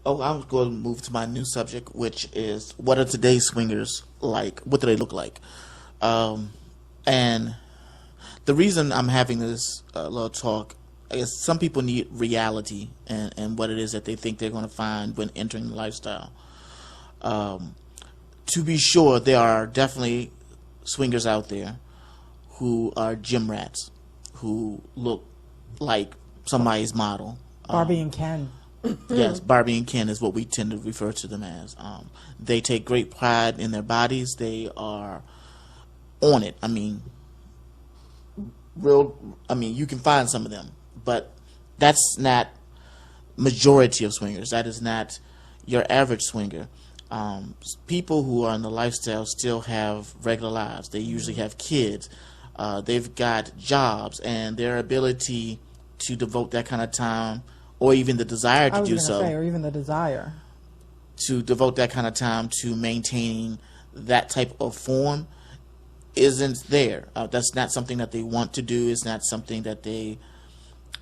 Oh, I was going to move to my new subject, which is what are today's swingers like? What do they look like? And the reason I'm having this little talk is some people need reality and what it is that they think they're going to find when entering the lifestyle. To be sure, there are definitely swingers out there who are gym rats, who look like somebody's model. Barbie and Ken. Yes, Barbie and Ken is what we tend to refer to them as. They take great pride in their bodies. They are on it. I mean, you can find some of them, but that's not majority of swingers. That is not your average swinger. People who are in the lifestyle still have regular lives. They usually have kids. They've got jobs, and their ability to devote that kind of time, or even the desire to do so, or even the desire to devote that kind of time to maintaining that type of form isn't there. That's not something that they want to do. It's not something that they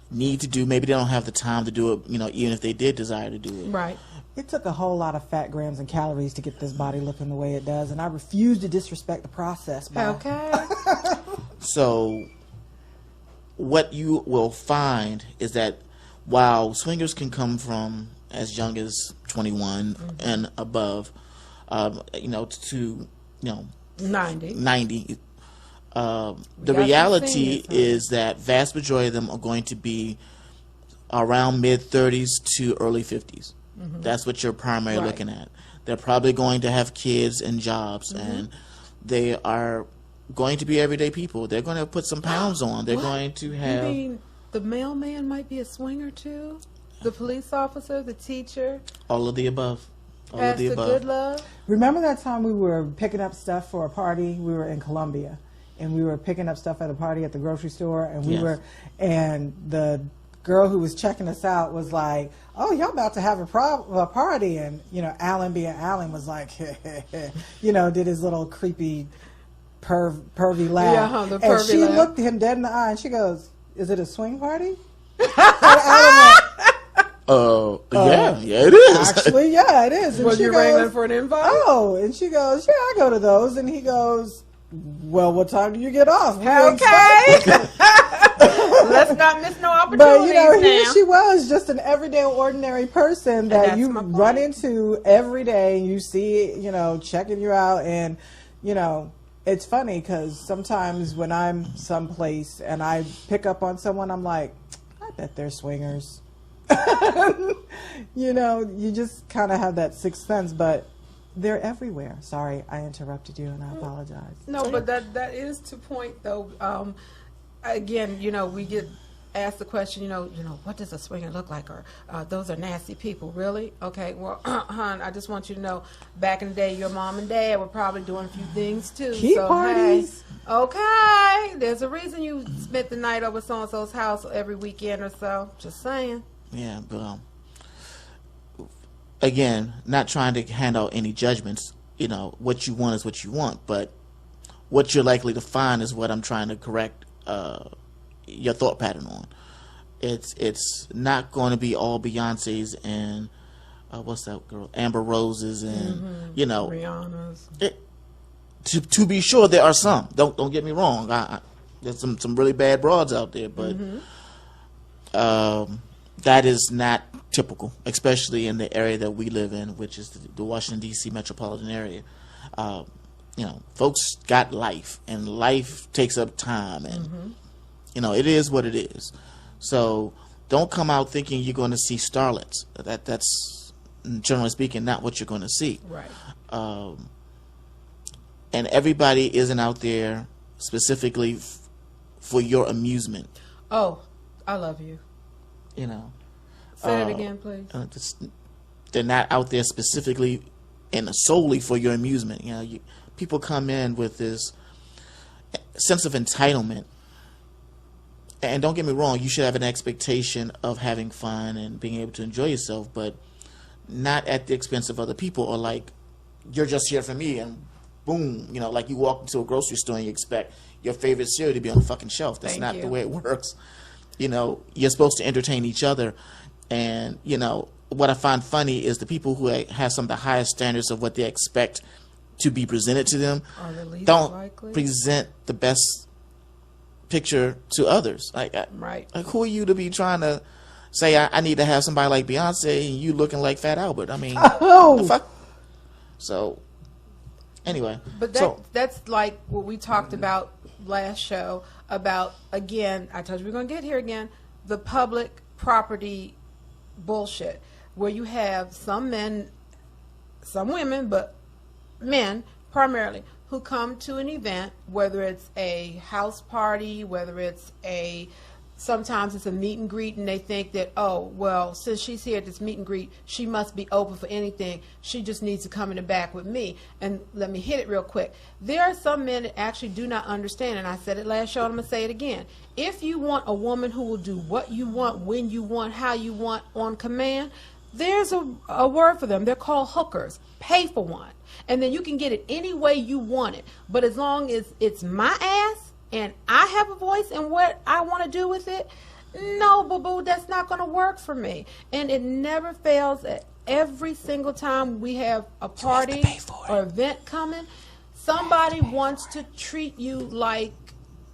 need to do. Maybe they don't have the time to do it, even if they did desire to do it. Right. It took a whole lot of fat, grams, and calories to get this body looking the way it does, and I refuse to disrespect the process. Okay. So what you will find is that while swingers can come from as young as 21 and above, to 90. The reality is that vast majority of them are going to be around mid-30s to early 50s. That's what you're primarily looking at. They're probably going to have kids and jobs, and they are going to be everyday people. They're going to put some pounds on. They're going to have... You mean the mailman might be a swinger too? The police officer, the teacher? All of the above. All Pastor of the above. Good Love? Remember that time we were picking up stuff for a party? We were in Columbia, and we were picking up stuff at a party at the grocery store, and and the girl who was checking us out was like, "Oh, y'all about to have a party," and Alan being Alan was like, did his little creepy pervy laugh, the and pervy she laugh. looked him dead in the eye, and she goes, "Is it a swing party?" And Alan went, yeah, it is. Actually, yeah, it is. And Was she you goes, wrangling for an invite? "Oh," and she goes, "Yeah, I go to those," and he goes, "Well, what time do you get off?" Okay. Let's not miss no But opportunities here now. she was, just an everyday, ordinary person that that's you my point. run into every day. You see, checking you out, and it's funny because sometimes when I'm someplace and I pick up on someone, I'm like, I bet they're swingers. You just kind of have that sixth sense, but they're everywhere. Sorry, I interrupted you, and I apologize. No, but that is to point though. Again, we get asked the question, what does a swinger look like? Or those are nasty people. Really? Okay. Well, hon, I just want you to know, back in the day, your mom and dad were probably doing a few things too. Key parties. Hey, okay. There's a reason you spent the night over so and so's house every weekend or so. Just saying. Yeah, but again, not trying to hand out any judgments. What you want is what you want, but what you're likely to find is what I'm trying to correct your thought pattern on. It's not going to be all Beyonce's and what's that girl, Amber Roses, and Rihanna's. To be sure, there are some. Don't get me wrong. There's some really bad broads out there, but that is not typical, especially in the area that we live in, which is the Washington, D.C. metropolitan area. Folks got life, and life takes up time, and it is what it is. So don't come out thinking you're going to see starlets. That's generally speaking not what you're going to see. Right. And everybody isn't out there specifically for your amusement. Oh, I love you. Say it again, please. They're not out there specifically and solely for your amusement. People come in with this sense of entitlement, and don't get me wrong, you should have an expectation of having fun and being able to enjoy yourself, but not at the expense of other people, or like you're just here for me and boom, like you walk into a grocery store and you expect your favorite cereal to be on the fucking shelf. That's not the way it works. You're supposed to entertain each other, and what I find funny is the people who have some of the highest standards of what they expect to be presented to them Are the least don't likely. present the best picture to others. Like, Right. like, who are you to be trying to say I need to have somebody like Beyonce and you looking like Fat Albert? I mean, Oh. the fuck? So, anyway. But that's like what we talked about last show about, again, I told you we're going to get here again, the public property bullshit, where you have some men, some women, but men primarily, who come to an event, whether it's a house party, whether it's sometimes it's a meet and greet, and they think that, oh, well, since she's here at this meet and greet, she must be open for anything. She just needs to come in the back with me. And let me hit it real quick. There are some men that actually do not understand, and I said it last show, and I'm going to say it again. If you want a woman who will do what you want, when you want, how you want, on command, there's a word for them. They're called hookers. Pay for one. And then you can get it any way you want it. But as long as it's my ass, and I have a voice in what I want to do with it, no, boo-boo, that's not going to work for me. And it never fails. At every single time we have a party or event coming, somebody wants to treat you like,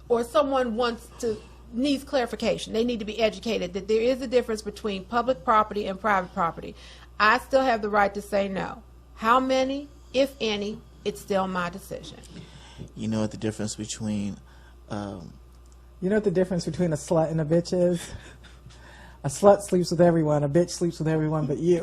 or someone needs clarification. They need to be educated that there is a difference between public property and private property. I still have the right to say no. How many, if any, it's still my decision. You know what the difference between You know what the difference between a slut and a bitch is? A slut sleeps with everyone. A bitch sleeps with everyone but you.